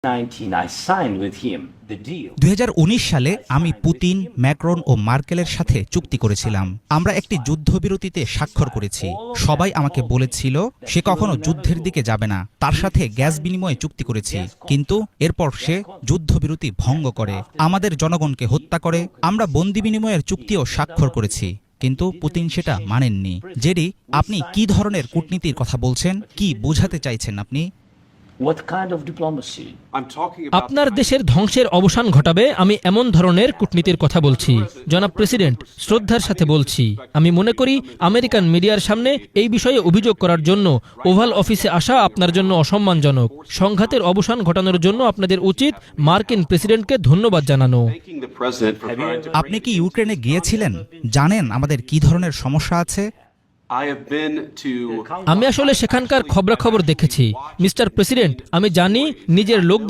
2019 সালে আমি Putin, Macron ও মার্কেলের সাথে চুক্তি করেছিলাম। আমরা একটি যুদ্ধবিরতিতে স্বাক্ষর করেছি। সবাই আমাকে বলেছিল সে কখনো যুদ্ধের দিকে যাবে না। তার সাথে গ্যাস বিনিময়ে চুক্তি করেছি, কিন্তু এরপর সে যুদ্ধবিরতি ভঙ্গ করে, আমাদের জনগণকে হত্যা করে। আমরা বন্দি বিনিময়ের চুক্তিও স্বাক্ষর করেছি, কিন্তু পুতিন সেটা মানেননি। জেরি, আপনি কি ধরনের কূটনীতির কথা বলছেন? কি বোঝাতে চাইছেন আপনি? আপনার দেশের ধ্বংসের অবসান ঘটাবে আমি এমন ধরনের কূটনীতির কথা বলছি। জনাব প্রেসিডেন্ট, শ্রদ্ধার সাথে বলছি, আমি মনে করি আমেরিকান মিডিয়ার সামনে এই বিষয়ে অভিযোগ করার জন্য ওভাল অফিসে আসা আপনার জন্য অসম্মানজনক। সংঘাতের অবসান ঘটানোর জন্য আপনাদের উচিত মার্কিন প্রেসিডেন্টকে ধন্যবাদ জানানো। আপনি কি ইউক্রেনে গিয়েছিলেন? জানেন আমাদের কি ধরনের সমস্যা আছে? আমি আসলে সেখানকার খবরাখবর দেখেছি। মিস্টার প্রেসিডেন্ট, আমি জানি নিজের লোক